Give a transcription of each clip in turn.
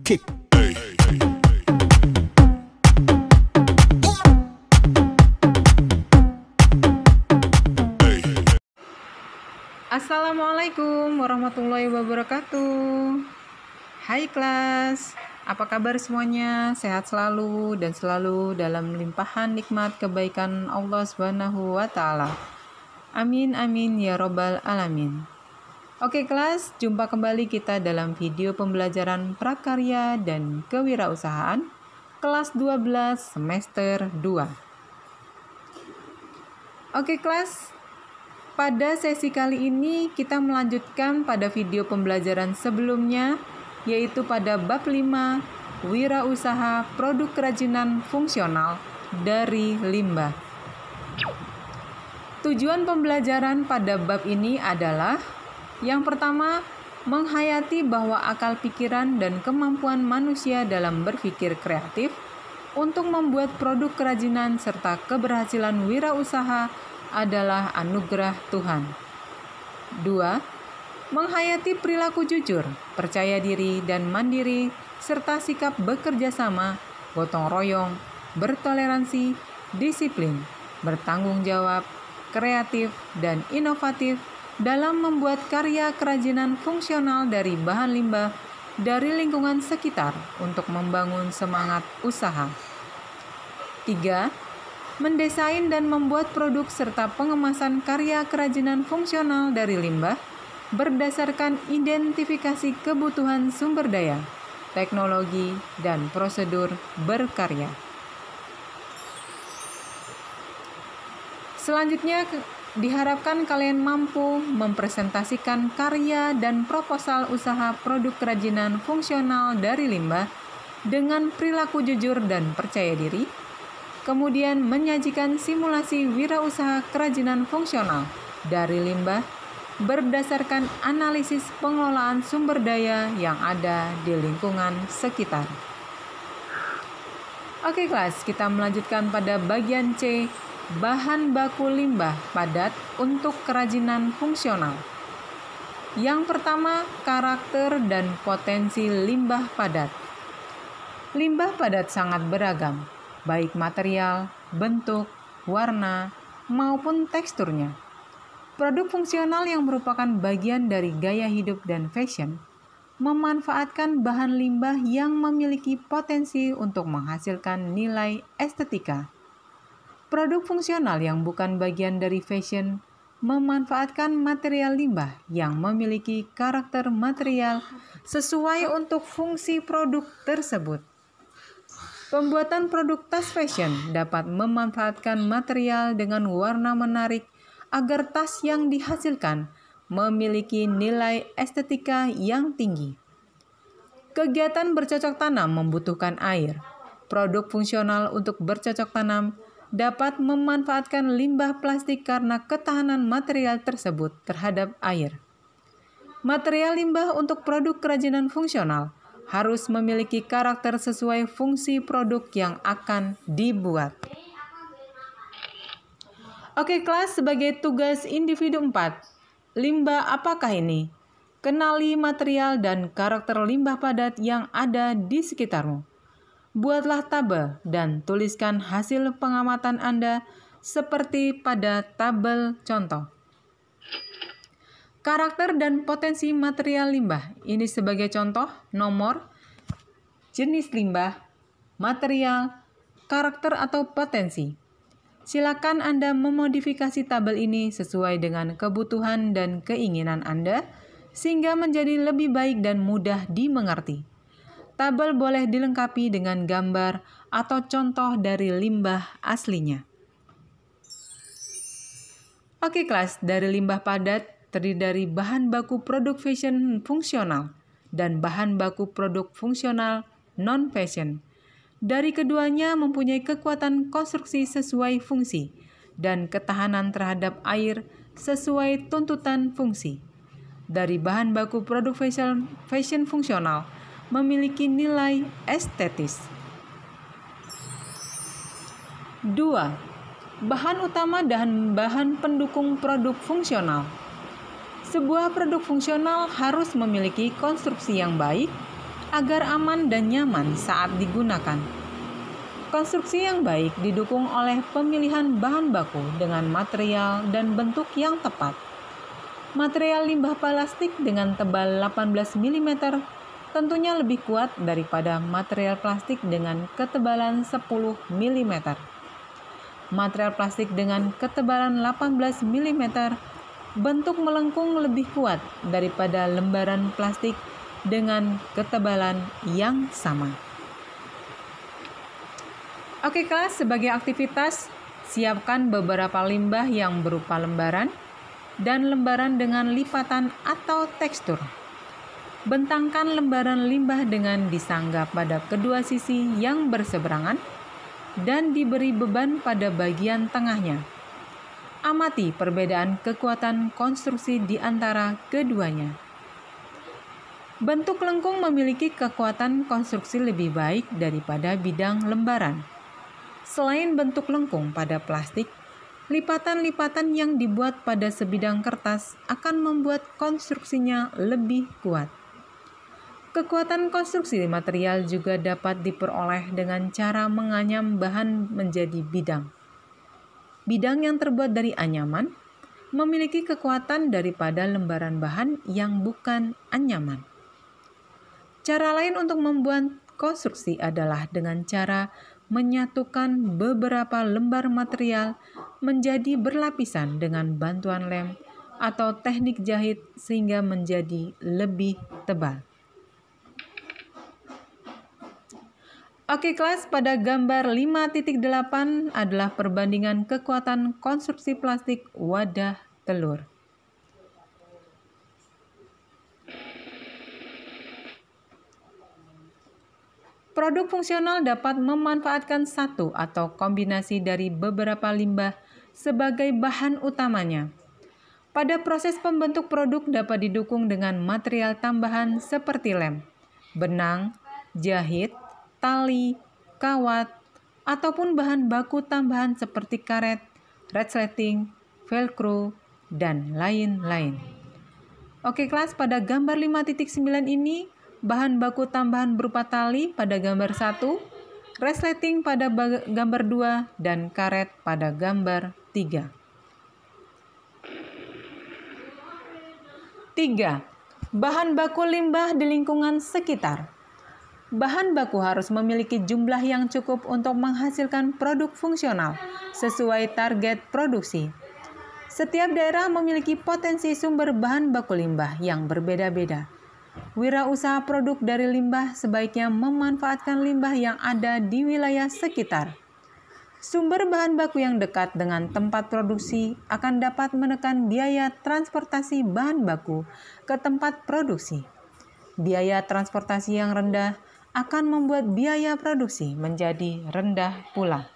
kick. Assalamualaikum warahmatullahi wabarakatuh. Hai kelas, apa kabar semuanya? Sehat selalu dan selalu dalam limpahan nikmat kebaikan Allah Subhanahu wa Ta'ala. Amin amin ya robbal alamin. Oke kelas, jumpa kembali kita dalam video pembelajaran prakarya dan kewirausahaan kelas 12 semester 2. Oke kelas, pada sesi kali ini kita melanjutkan pada video pembelajaran sebelumnya, yaitu pada bab 5, wirausaha produk kerajinan fungsional dari limbah. Tujuan pembelajaran pada bab ini adalah yang pertama, menghayati bahwa akal pikiran dan kemampuan manusia dalam berpikir kreatif untuk membuat produk kerajinan serta keberhasilan wirausaha adalah anugerah Tuhan. 2. Menghayati perilaku jujur, percaya diri dan mandiri, serta sikap bekerja sama, gotong royong, bertoleransi, disiplin, bertanggung jawab, kreatif, dan inovatif dalam membuat karya kerajinan fungsional dari bahan limbah dari lingkungan sekitar untuk membangun semangat usaha. 3. Mendesain dan membuat produk serta pengemasan karya kerajinan fungsional dari limbah berdasarkan identifikasi kebutuhan sumber daya, teknologi, dan prosedur berkarya. Selanjutnya, diharapkan kalian mampu mempresentasikan karya dan proposal usaha produk kerajinan fungsional dari limbah dengan perilaku jujur dan percaya diri, kemudian menyajikan simulasi wirausaha kerajinan fungsional dari limbah berdasarkan analisis pengelolaan sumber daya yang ada di lingkungan sekitar. Oke kelas, kita melanjutkan pada bagian C, bahan baku limbah padat untuk kerajinan fungsional. Yang pertama, karakter dan potensi limbah padat. Limbah padat sangat beragam, baik material, bentuk, warna, maupun teksturnya. Produk fungsional yang merupakan bagian dari gaya hidup dan fashion memanfaatkan bahan limbah yang memiliki potensi untuk menghasilkan nilai estetika. Produk fungsional yang bukan bagian dari fashion memanfaatkan material limbah yang memiliki karakter material sesuai untuk fungsi produk tersebut. Pembuatan produk tas fashion dapat memanfaatkan material dengan warna menarik agar tas yang dihasilkan memiliki nilai estetika yang tinggi. Kegiatan bercocok tanam membutuhkan air. Produk fungsional untuk bercocok tanam dapat memanfaatkan limbah plastik karena ketahanan material tersebut terhadap air. Material limbah untuk produk kerajinan fungsional harus memiliki karakter sesuai fungsi produk yang akan dibuat. Oke kelas, sebagai tugas individu 4, limbah apakah ini? Kenali material dan karakter limbah padat yang ada di sekitarmu. Buatlah tabel dan tuliskan hasil pengamatan Anda seperti pada tabel contoh. Karakter dan potensi material limbah. Ini sebagai contoh, nomor, jenis limbah, material, karakter atau potensi. Silakan Anda memodifikasi tabel ini sesuai dengan kebutuhan dan keinginan Anda, sehingga menjadi lebih baik dan mudah dimengerti. Tabel boleh dilengkapi dengan gambar atau contoh dari limbah aslinya. Oke kelas, dari limbah padat terdiri dari bahan baku produk fashion fungsional dan bahan baku produk fungsional non-fashion. Dari keduanya mempunyai kekuatan konstruksi sesuai fungsi dan ketahanan terhadap air sesuai tuntutan fungsi. Dari bahan baku produk fashion fungsional memiliki nilai estetis. 2. Bahan utama dan bahan pendukung produk fungsional. Sebuah produk fungsional harus memiliki konstruksi yang baik agar aman dan nyaman saat digunakan. Konstruksi yang baik didukung oleh pemilihan bahan baku dengan material dan bentuk yang tepat. Material limbah plastik dengan tebal 18 mm tentunya lebih kuat daripada material plastik dengan ketebalan 10 mm. Material plastik dengan ketebalan 18 mm bentuk melengkung lebih kuat daripada lembaran plastik dengan ketebalan yang sama. Oke kelas, sebagai aktivitas, siapkan beberapa limbah yang berupa lembaran dan lembaran dengan lipatan atau tekstur. Bentangkan lembaran limbah dengan disangga pada kedua sisi yang berseberangan dan diberi beban pada bagian tengahnya. Amati perbedaan kekuatan konstruksi di antara keduanya. Bentuk lengkung memiliki kekuatan konstruksi lebih baik daripada bidang lembaran. Selain bentuk lengkung pada plastik, lipatan-lipatan yang dibuat pada sebidang kertas akan membuat konstruksinya lebih kuat. Kekuatan konstruksi material juga dapat diperoleh dengan cara menganyam bahan menjadi bidang. Bidang yang terbuat dari anyaman memiliki kekuatan daripada lembaran bahan yang bukan anyaman. Cara lain untuk membuat konstruksi adalah dengan cara menyatukan beberapa lembar material menjadi berlapisan dengan bantuan lem atau teknik jahit sehingga menjadi lebih tebal. Oke kelas, pada gambar 5.8 adalah perbandingan kekuatan konstruksi plastik wadah telur. Produk fungsional dapat memanfaatkan satu atau kombinasi dari beberapa limbah sebagai bahan utamanya. Pada proses pembentuk produk dapat didukung dengan material tambahan seperti lem, benang, jahit, tali, kawat, ataupun bahan baku tambahan seperti karet, resleting, velcro, dan lain-lain. Oke kelas, pada gambar 5.9 ini, bahan baku tambahan berupa tali pada gambar 1, resleting pada gambar 2, dan karet pada gambar 3. 3. Bahan baku limbah di lingkungan sekitar. Bahan baku harus memiliki jumlah yang cukup untuk menghasilkan produk fungsional sesuai target produksi. Setiap daerah memiliki potensi sumber bahan baku limbah yang berbeda-beda. Wirausaha produk dari limbah sebaiknya memanfaatkan limbah yang ada di wilayah sekitar. Sumber bahan baku yang dekat dengan tempat produksi akan dapat menekan biaya transportasi bahan baku ke tempat produksi. Biaya transportasi yang rendah akan membuat biaya produksi menjadi rendah pula.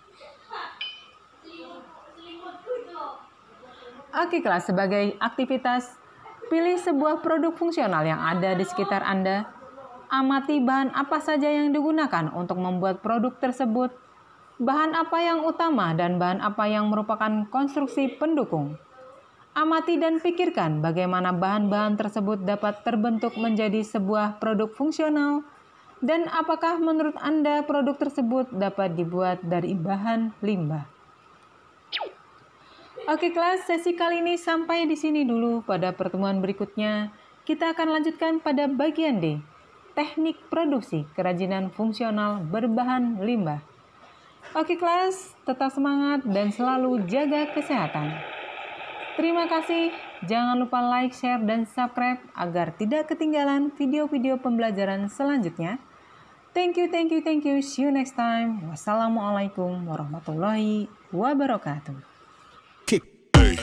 Oke kelas, sebagai aktivitas, pilih sebuah produk fungsional yang ada di sekitar Anda. Amati bahan apa saja yang digunakan untuk membuat produk tersebut, bahan apa yang utama dan bahan apa yang merupakan konstruksi pendukung. Amati dan pikirkan bagaimana bahan-bahan tersebut dapat terbentuk menjadi sebuah produk fungsional dan apakah menurut Anda produk tersebut dapat dibuat dari bahan limbah. Oke kelas, sesi kali ini sampai di sini dulu. Pada pertemuan berikutnya, kita akan lanjutkan pada bagian D, teknik produksi kerajinan fungsional berbahan limbah. Oke kelas, tetap semangat dan selalu jaga kesehatan. Terima kasih, jangan lupa like, share, dan subscribe agar tidak ketinggalan video-video pembelajaran selanjutnya. Thank you. See you next time. Wassalamualaikum warahmatullahi wabarakatuh. Kick. Hey.